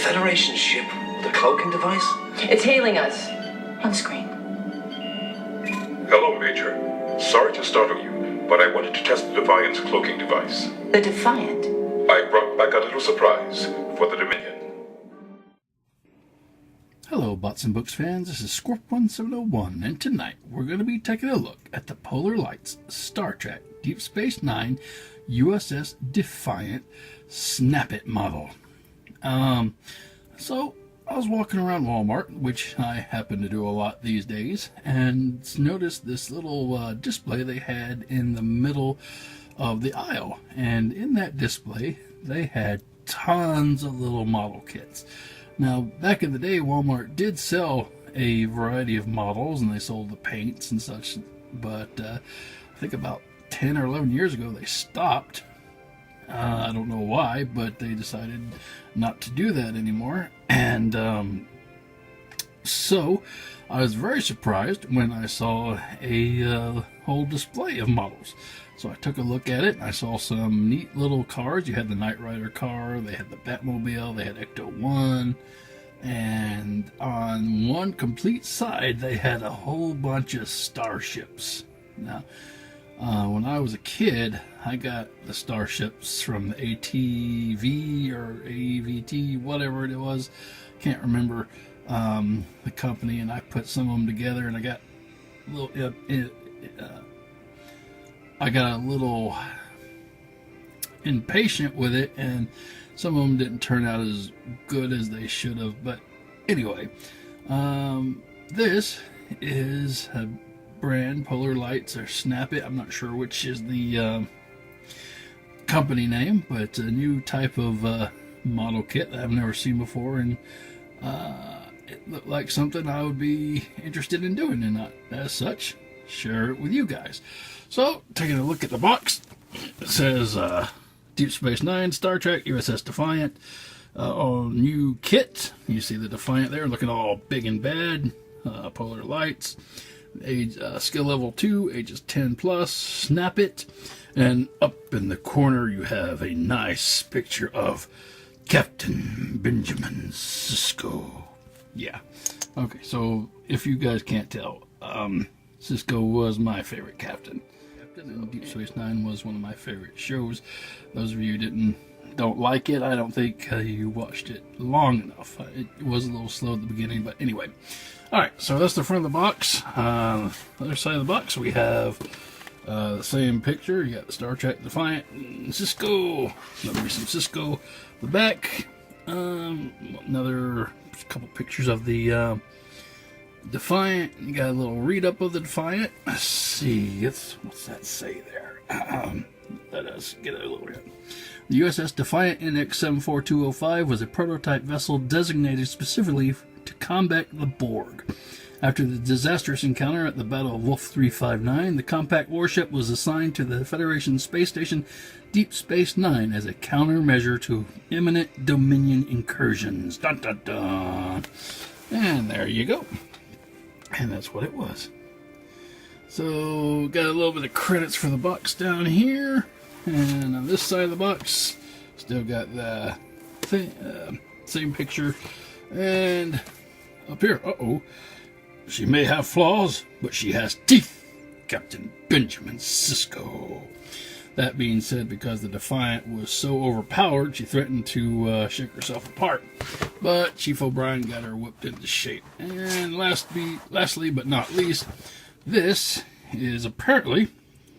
Federation ship with a cloaking device? It's hailing us. On screen. Hello, Major. Sorry to startle you, but I wanted to test the Defiant's cloaking device. The Defiant? I brought back a little surprise for the Dominion. Hello, Bots and Books fans. This is Scorp1701, and tonight we're going to be taking a look at the Polar Lights Star Trek Deep Space Nine USS Defiant Snap It model. So I was walking around Walmart, which I happen to do a lot these days, and noticed this little display they had in the middle of the aisle. And in that display, they had tons of little model kits. Now, back in the day, Walmart did sell a variety of models, and they sold the paints and such, but I think about 10 or 11 years ago, they stopped. I don't know why, but they decided not to do that anymore. And so I was very surprised when I saw a whole display of models. So I took a look at it, and I saw some neat little cars. You had the Knight Rider car, they had the Batmobile, they had Ecto-1, and on one complete side, they had a whole bunch of starships. Now, when I was a kid, I got the starships from the ATV or AVT, whatever it was. Can't remember the company, and I put some of them together, and I got a little impatient with it, and some of them didn't turn out as good as they should have. But anyway, this is a brand, Polar Lights or Snap It. I'm not sure which is the company name, but it's a new type of model kit that I've never seen before, and it looked like something I would be interested in doing, and as such, share it with you guys. So, taking a look at the box, it says Deep Space Nine, Star Trek, USS Defiant, new kit. You see the Defiant there, looking all big and bad. Polar Lights, age skill level 2, ages 10 plus. Snap It, and up in the corner you have a nice picture of Captain Benjamin Sisko. Yeah. Okay, so if you guys can't tell, Sisko was my favorite captain. And Deep Space Nine was one of my favorite shows. Those of you who don't like it, I don't think you watched it long enough. It was a little slow at the beginning, but anyway. Alright, so that's the front of the box. The other side of the box, we have the same picture. You got the Star Trek Defiant and Sisko. Another some Sisko. The back, another couple pictures of the Defiant. You got a little read-up of the Defiant. Let's see, what's that say there? Let us get a little bit. The USS Defiant NX-74205 was a prototype vessel designated specifically to combat the Borg. After the disastrous encounter at the Battle of Wolf 359, the compact warship was assigned to the Federation space station Deep Space Nine as a countermeasure to imminent Dominion incursions. Dun dun dun! And there you go. And that's what it was. So, got a little bit of credits for the box down here. And on this side of the box, still got the same picture. And up here, she may have flaws, but she has teeth. Captain Benjamin Sisko. That being said, because the Defiant was so overpowered, she threatened to shake herself apart. But Chief O'Brien got her whipped into shape. And lastly but not least, this is apparently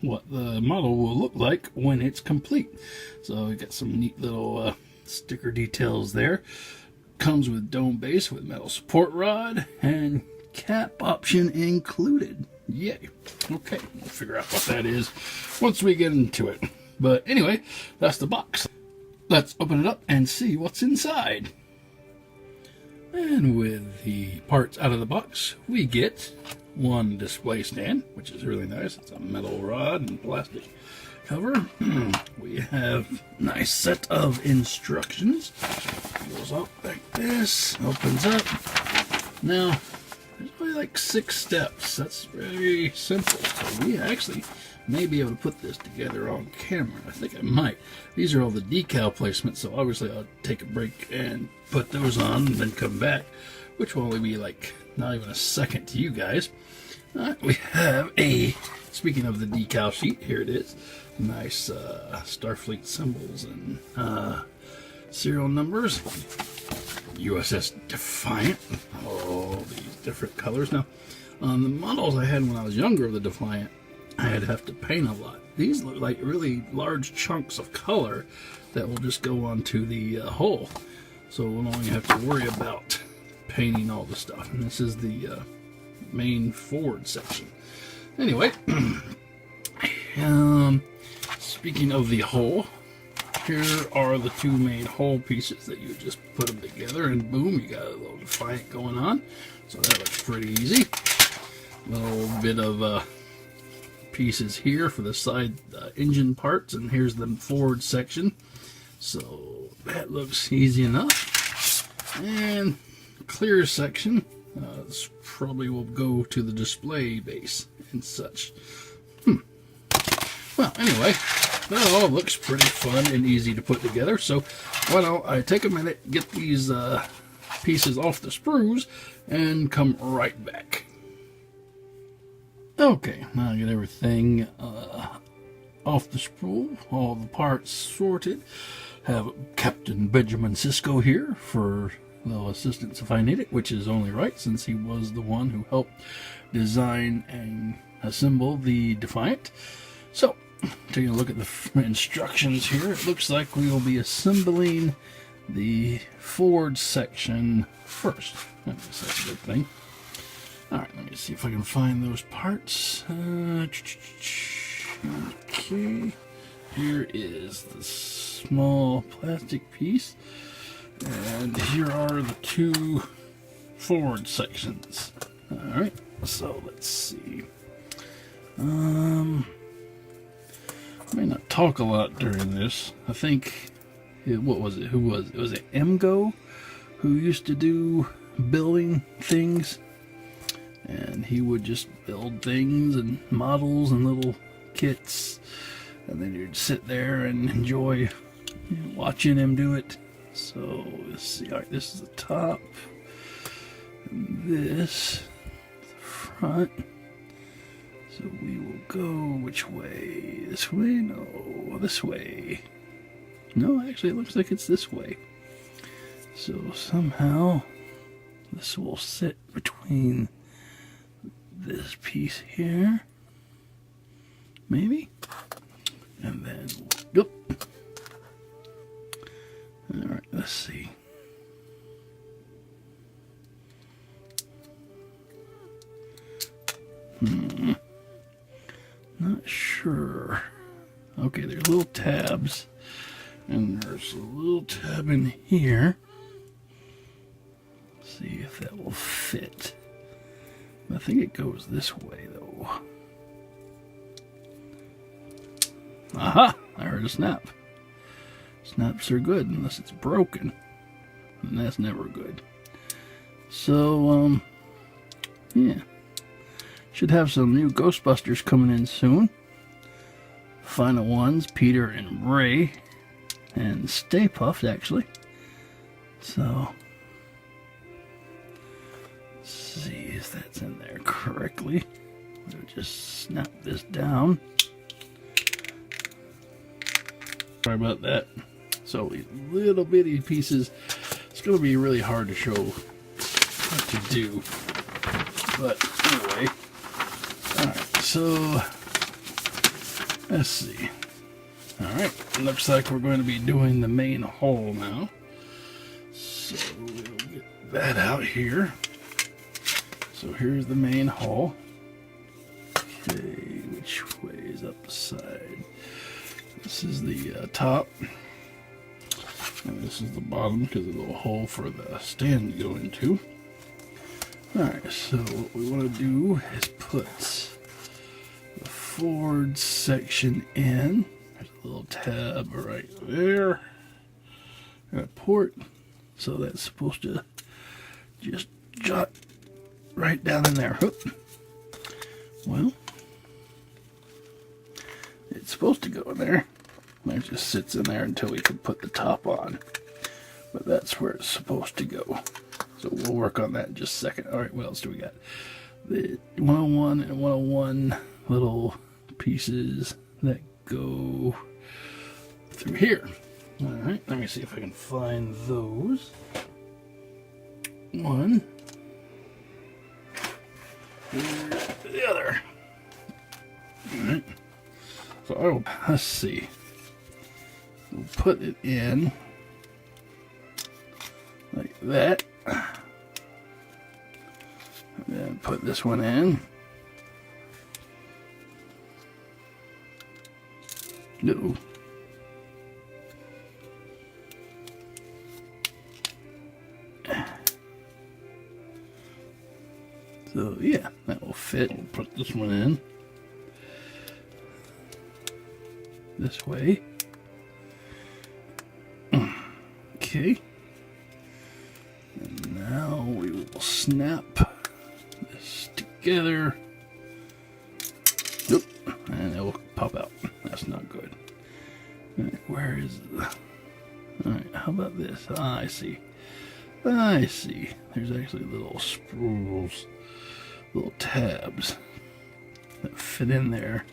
what the model will look like when it's complete. So we got some neat little sticker details there. Comes with dome base with metal support rod and cap option included. Yay. Okay, we'll figure out what that is once we get into it. But anyway, that's the box. Let's open it up and see what's inside. And with the parts out of the box, we get one display stand, which is really nice. It's a metal rod and plastic cover. We have a nice set of instructions. Goes up like this, opens up. Now, there's only like 6 steps. That's very simple. So we actually may be able to put this together on camera. I think I might. These are all the decal placements, so obviously I'll take a break and put those on and then come back, which will only be like not even a second to you guys. We have speaking of the decal sheet, here it is. Nice Starfleet symbols and serial numbers. USS Defiant. All these different colors. Now, on the models I had when I was younger of the Defiant, I had to have to paint a lot. These look like really large chunks of color that will just go onto the hull. So we'll only have to worry about painting all the stuff. And this is the main forward section. Anyway, speaking of the hull, here are the two main hull pieces that you just put them together and boom, you got a little Defiant going on. So that looks pretty easy. A little bit of pieces here for the side engine parts, and here's the forward section. So that looks easy enough. And clear section, this probably will go to the display base and such. Well, anyway, that all looks pretty fun and easy to put together. So why don't I take a minute, get these pieces off the sprues, and come right back. Okay, now I get everything off the spool, all the parts sorted. Have Captain Benjamin Sisko here for little assistance if I need it, which is only right since he was the one who helped design and assemble the Defiant. So, taking a look at the instructions here, it looks like we will be assembling the forward section first. I guess that's a good thing. Alright, let me see if I can find those parts. Okay, here is the small plastic piece, and here are the two forward sections. Alright, so let's see. I may not talk a lot during this. I think, what was it? Who was it? Was it Emgo who used to do building things? And he would just build things and models and little kits, and then you'd sit there and enjoy watching him do it. So let's see. All right, this is the top, and this the front. So we will go which way? This way? No, this way. No, actually, it looks like it's this way. So somehow this will sit between this piece here, maybe, and then yep. All right, let's see. Not sure. Okay, there's little tabs, and there's a little tab in here. Let's see if that will fit. I think it goes this way, though. Aha! I heard a snap. Snaps are good unless it's broken, and that's never good. So, yeah. Should have some new Ghostbusters coming in soon. Final ones, Peter and Ray, and Stay Puft, actually. So, let's see if that's in there correctly. I'll just snap this down. Sorry about that. So these little bitty pieces, it's going to be really hard to show what to do. But anyway, alright, so let's see. Alright, looks like we're going to be doing the main hull now. So we'll get that out here. So here's the main hull. Okay, which way is up the side? This is the top, and this is the bottom because of the little hole for the stand to go into. Alright, so what we want to do is put the forward section in. There's a little tab right there. Got a port, so that's supposed to just jot right down in there. Well, It's supposed to go in there. It just sits in there until we can put the top on. But that's where it's supposed to go. So we'll work on that in just a second. All right, what else do we got? The 101 and 101 little pieces that go through here. All right, let me see if I can find those. One. Here's the other. All right. So let's see. We'll put it in like that. And then put this one in. No. So yeah, that will fit. We'll put this one in this way. Okay. And now we will snap this together. Nope. And it will pop out. That's not good. All right, where is the... Alright, how about this? Ah, I see. I see. There's actually little spools, little tabs that fit in there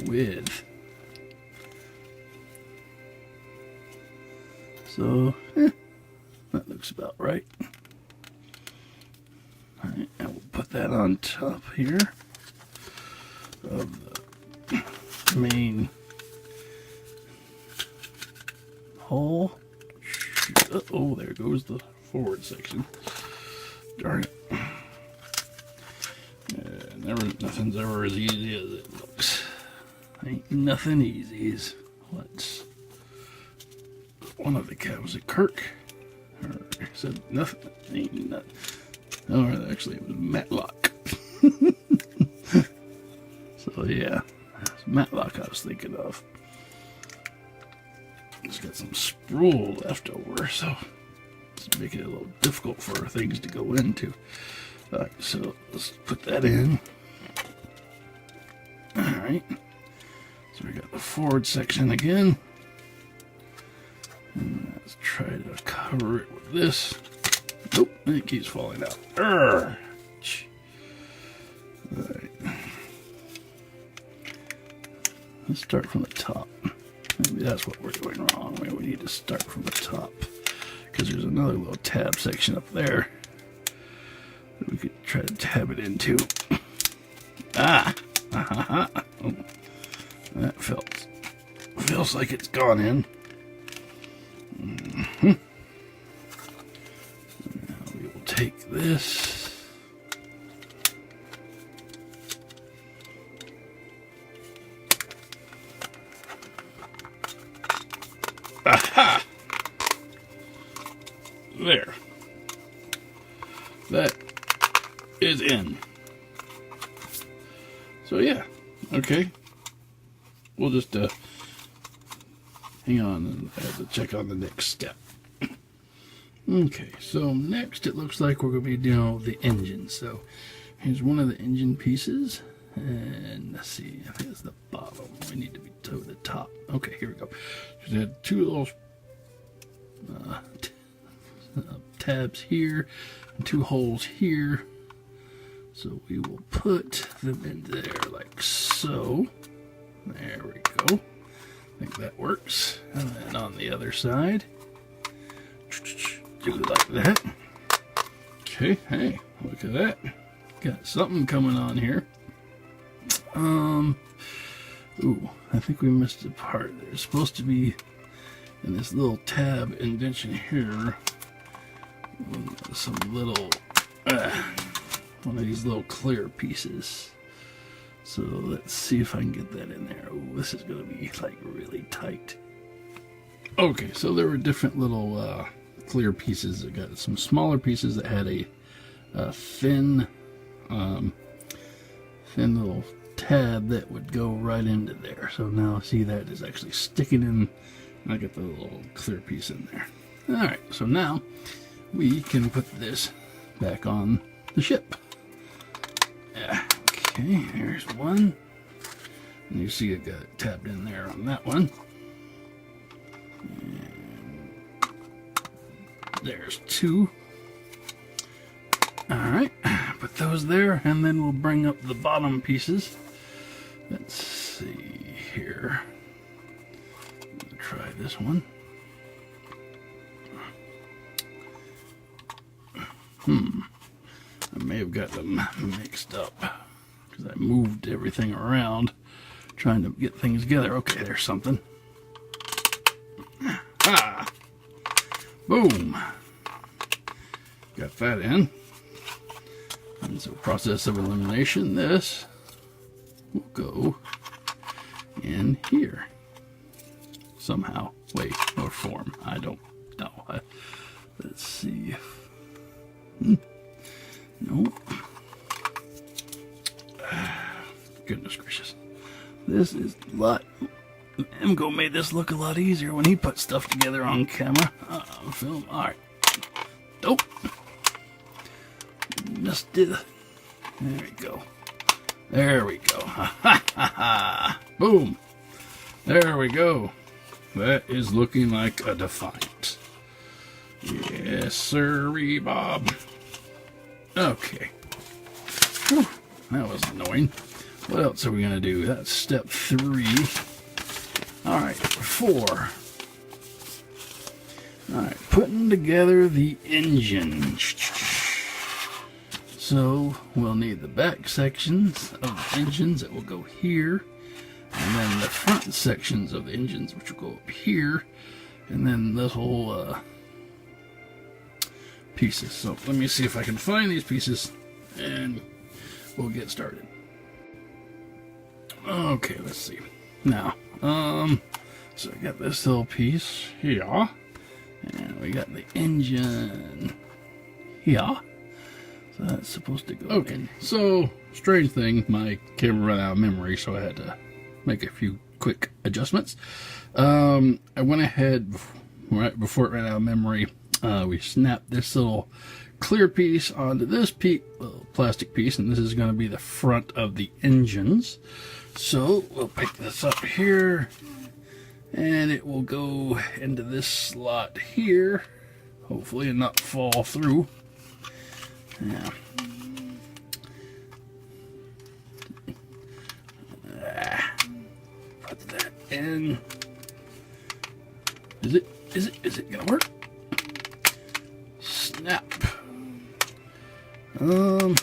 with... So, that looks about right. Alright, and we'll put that on top here of the main hole. Oh, there goes the forward section. Darn it. Nothing's ever as easy as it looks. Ain't nothing easy. What's one of the cabs at Kirk? Or said nothing. Ain't nothing. Oh, actually, it was Matlock. So yeah, it's Matlock I was thinking of. It's got some spool left over, so it's making it a little difficult for things to go into. Alright, so let's put that in. Alright, so we got the forward section again. And let's try to cover it with this. Nope, it keeps falling out. Alright. Let's start from the top. Maybe that's what we're doing wrong. Maybe we need to start from the top. Because there's another little tab section up there that we could try to tab it into. Ah! Oh, that feels like it's gone in. Now we will take this. Aha! There. That is in. So yeah, okay. We'll just hang on and have to check on the next step. Okay, so next it looks like we're going to be doing the engine. So here's one of the engine pieces. And let's see, I think it's the bottom. We need to be to the top. Okay, here we go. Just had two little tabs here and two holes here. So we will put them in there like so. There we go. I think that works. And then on the other side, do it like that. Okay, hey, look at that. Got something coming on here. Ooh, I think we missed a part. There's supposed to be in this little tab indentation here some little one of these little clear pieces. So let's see if I can get that in there. Oh, this is gonna be like really tight. Okay, so there were different little clear pieces. I got some smaller pieces that had a thin little tab that would go right into there. So now see that is actually sticking in. I got the little clear piece in there. Alright, so now we can put this back on the ship. Yeah, Okay, there's one. And you see it got tapped in there on that one. And there's two. Alright, put those there, and then we'll bring up the bottom pieces. Let's see here. Try this one. I may have got them mixed up because I moved everything around trying to get things together. Okay, there's something. Ah! Boom! Got that in. And so, process of elimination, this will go in here. Somehow, way or form. I don't know. Let's see. Nope. Goodness gracious. This is a lot. Emco made this look a lot easier when he put stuff together on camera. Film. Alright. Nope. Just did it. There we go. There we go. Ha ha ha ha. Boom. There we go. That is looking like a Defiant. Yes, sirree, Bob. Okay. Whew, that was annoying. What else are we going to do? That's step 3. Alright, 4. Alright, putting together the engine. So, we'll need the back sections of the engines that will go here. And then the front sections of the engines, which will go up here. And then this whole pieces. So let me see if I can find these pieces and we'll get started. Okay, let's see. Now, so I got this little piece here. And we got the engine here. So that's supposed to go in. So, strange thing, my camera ran out of memory, so I had to make a few quick adjustments. I went ahead, right before it ran out of memory, we snapped this little clear piece onto this little plastic piece, and this is going to be the front of the engines. So we'll pick this up here, and it will go into this slot here, hopefully, and not fall through. Yeah. Put that in. Is it gonna work? Snap. It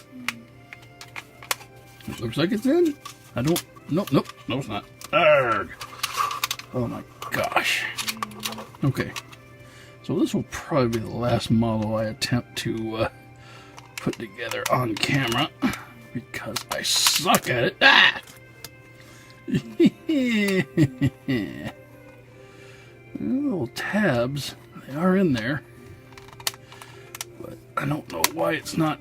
looks like it's in. Nope, no it's not. Arrgh. Oh my gosh. Okay. So this will probably be the last model I attempt to put together on camera because I suck at it. Ah! Little tabs, they are in there, but I don't know why it's not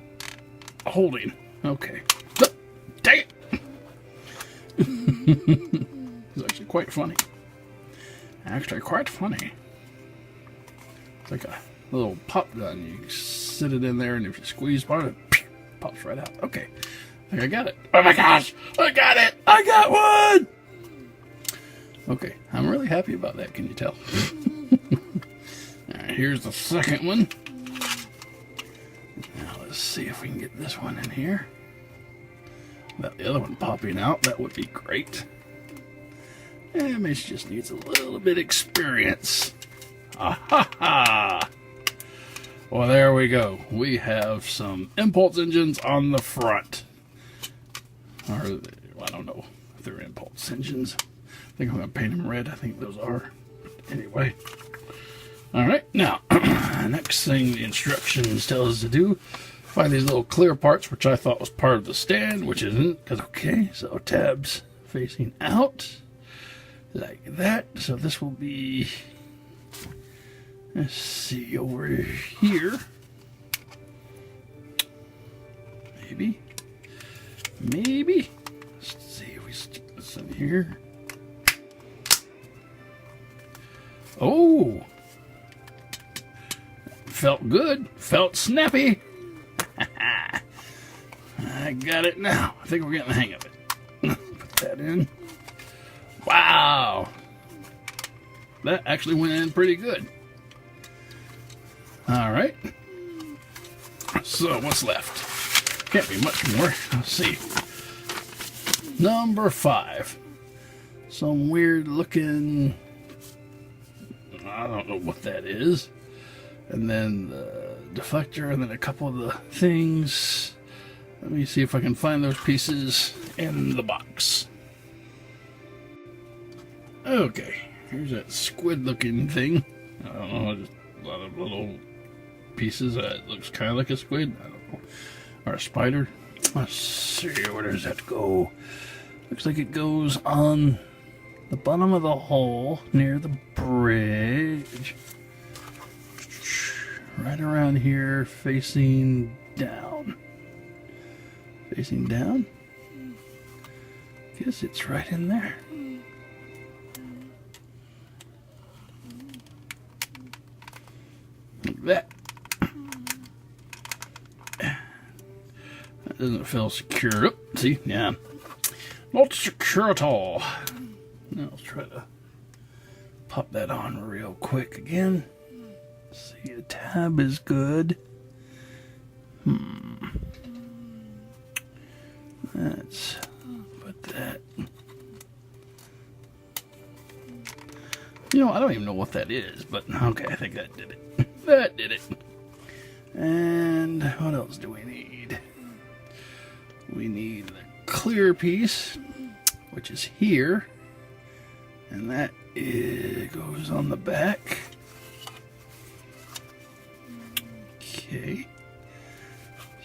holding. Okay. Oh, dang it! It's actually quite funny. It's like a little pop gun. You sit it in there, and if you squeeze part of it, pops right out. Okay. I think I got it. Oh my gosh! I got it! I got one! Okay, I'm really happy about that, can you tell? Alright, here's the second one. Now let's see if we can get this one in here. Without the other one popping out, that would be great. And Mitch just needs a little bit of experience. Ah ha ha! Well, there we go. We have some impulse engines on the front. Or, I don't know if they're impulse engines. I think I'm going to paint them red. I think those are. Anyway. Alright, now, next thing the instructions tell us to do, find these little clear parts, which I thought was part of the stand, which isn't. Because, okay, so tabs facing out. Like that. So this will be, let's see, over here. Maybe. Let's see if we stick this in here. Oh! Felt good. Felt snappy. I got it now. think we're getting the hang of it. Put that in. Wow! That actually went in pretty good. Alright. So, what's left? Can't be much more. Let's see. Number 5. Some weird looking... I don't know what that is. And then the deflector, and then a couple of the things. Let me see if I can find those pieces in the box. Okay, here's that squid looking thing. I don't know, just a lot of little pieces that looks kind of like a squid. I don't know. Or a spider. Let's see, where does that go? Looks like it goes on the bottom of the hole near the bridge. Right around here, facing down. Facing down? Guess it's right in there. Like that. That doesn't feel secure. Oh, see? Yeah. Not secure at all. Now let's try to pop that on real quick again. See, the tab is good. Let's put that. You know, I don't even know what that is, but okay, I think that did it. That did it. And what else do we need? We need the clear piece, which is here. And that goes on the back. Okay.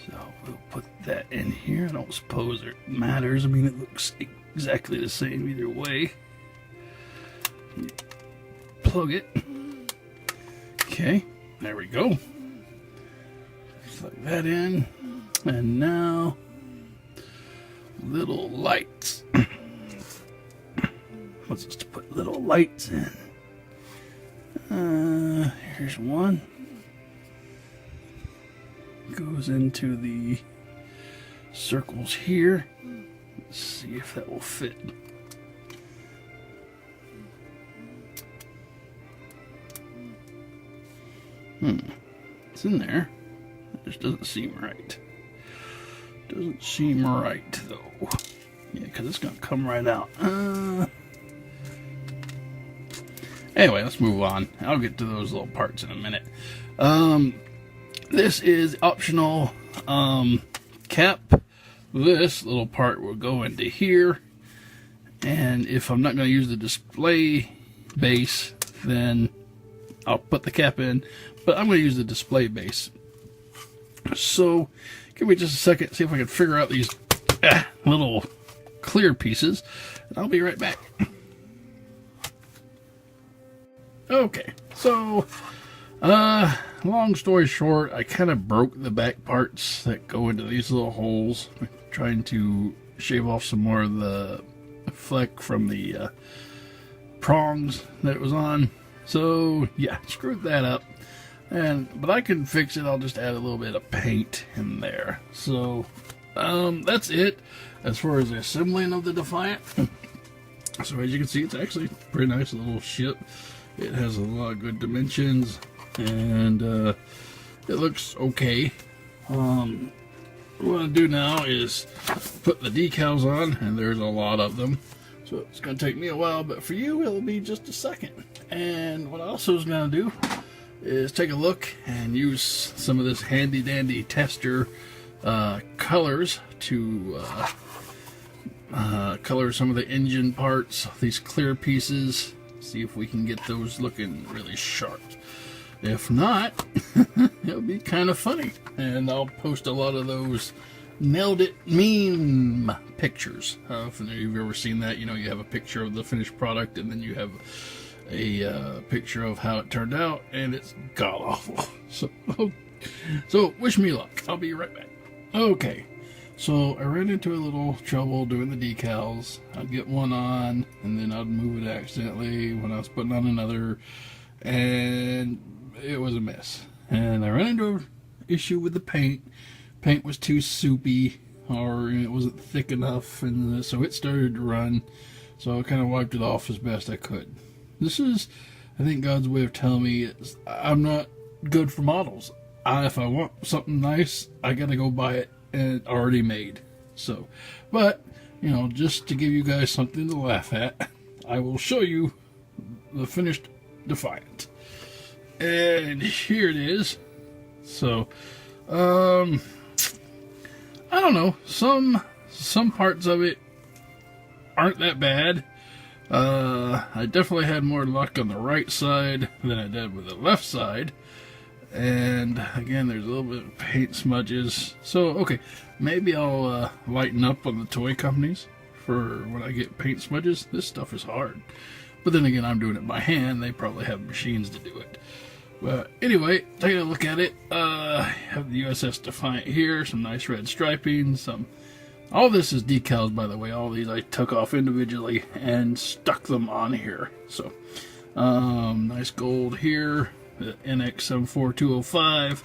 So we'll put that in here. I don't suppose it matters. I mean, it looks exactly the same either way. Plug it. Okay. There we go. Plug that in. And now, little lights. What's this to put little lights in? Here's one. Goes into the circles here. Let's see if that will fit. It's in there. It just doesn't seem right. Doesn't seem right though. Yeah, because it's gonna come right out. Anyway, let's move on. I'll get to those little parts in a minute. This is optional cap. This little part will go into here. And if I'm not going to use the display base, then I'll put the cap in. But I'm going to use the display base. So, give me just a second, see if I can figure out these little clear pieces. And I'll be right back. Okay, so, long story short, I kind of broke the back parts that go into these little holes. I'm trying to shave off some more of the fleck from the prongs that it was on. So, yeah, screwed that up. But I can fix it. I'll just add a little bit of paint in there. So, that's it as far as the assembling of the Defiant. So, as you can see, it's actually a pretty nice little ship. It has a lot of good dimensions, and it looks okay. What I'm going to do now is put the decals on, and there's a lot of them. So it's going to take me a while, but for you, it'll be just a second. And what I also is going to do is take a look and use some of this handy-dandy tester colors to color some of the engine parts, these clear pieces. See if we can get those looking really sharp. If not, it'll be kind of funny. And I'll post a lot of those nailed it meme pictures. If you've ever seen that, you know, you have a picture of the finished product and then you have a picture of how it turned out, and it's god awful. So wish me luck. I'll be right back. Okay. So I ran into a little trouble doing the decals. I'd get one on, and then I'd move it accidentally when I was putting on another, and it was a mess. And I ran into an issue with the paint. Paint was too soupy. or it wasn't thick enough, and so it started to run. So I kind of wiped it off as best I could. This is, I think, God's way of telling me I'm not good for models. If I want something nice, I gotta go buy it and already made. So, but just to give you guys something to laugh at, I will show you the finished Defiant. And here it is. So, I don't know. Some parts of it aren't that bad. I definitely had more luck on the right side than I did with the left side. And again, there's a little bit of paint smudges. So, okay, maybe I'll lighten up on the toy companies for when I get paint smudges. This stuff is hard. But then again, I'm doing it by hand. They probably have machines to do it. But anyway, taking a look at it, I have the USS Defiant here, some nice red striping, all this is decals, by the way. All these I took off individually and stuck them on here. So, nice gold here, the NX74205,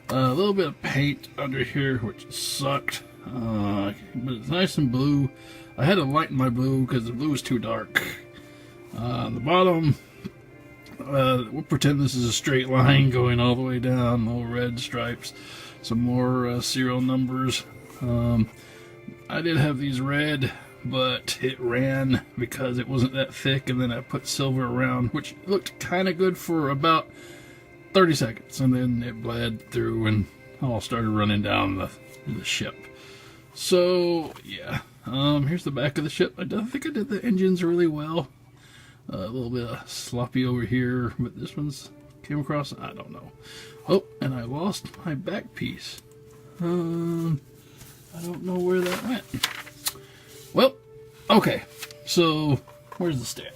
a little bit of paint under here, which sucked, but it's nice and blue. I had to lighten my blue because the blue was too dark. On the bottom, we'll pretend this is a straight line going all the way down, little red stripes, some more serial numbers. I did have these red, but it ran because it wasn't that thick, and then I put silver around, which looked kind of good for about 30 seconds, and then it bled through and all started running down the ship. So, yeah. Here's the back of the ship. I think I did the engines really well. A little bit of sloppy over here, but this one's came across, I don't know. Oh, and I lost my back piece. I don't know where that went. Well, okay. So, where's the stand?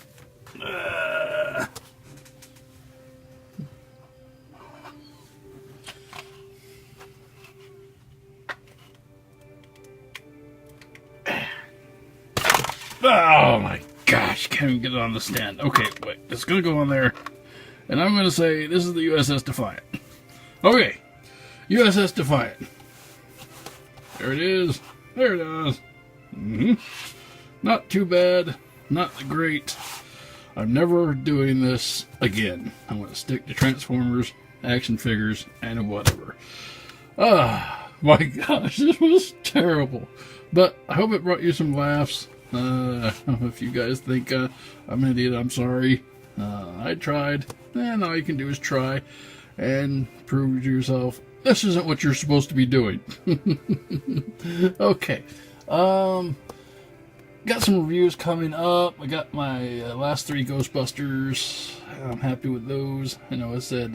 Oh my gosh, can't even get it on the stand. Okay, wait, it's gonna go on there. And I'm gonna say this is the USS Defiant. Okay, USS Defiant. There it is. There it is. Not too bad. Not great. I'm never doing this again. I'm going to stick to Transformers, action figures, and whatever. My gosh, this was terrible. But I hope it brought you some laughs. If you guys think I'm an idiot, I'm sorry. I tried. And all you can do is try and prove to yourself this isn't what you're supposed to be doing. Okay. Got some reviews coming up. I got my last 3 Ghostbusters. I'm happy with those. I know I said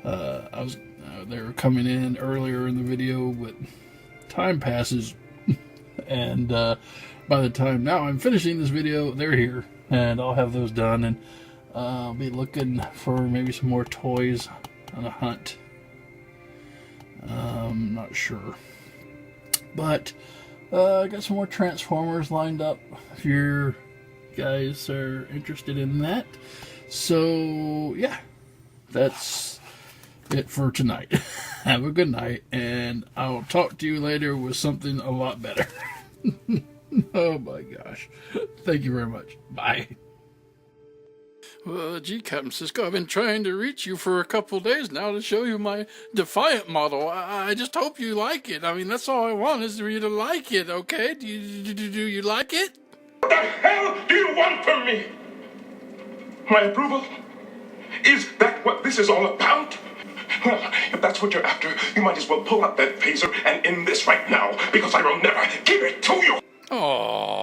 they were coming in earlier in the video, but time passes, and by the time now I'm finishing this video, they're here, and I'll have those done, and I'll be looking for maybe some more toys on a hunt. Not sure, but I got some more Transformers lined up if you guys are interested in that. So yeah, that's it for tonight. Have a good night, and I'll talk to you later with something a lot better. Oh my gosh, thank you very much. Bye. Well, gee, Captain Cisco, I've been trying to reach you for a couple days now to show you my Defiant model. I just hope you like it. I mean, that's all I want is for you to like it, okay? Do you like it? What the hell do you want from me? My approval? Is that what this is all about? Well, if that's what you're after, you might as well pull out that phaser and end this right now, because I will never give it to you! Aww.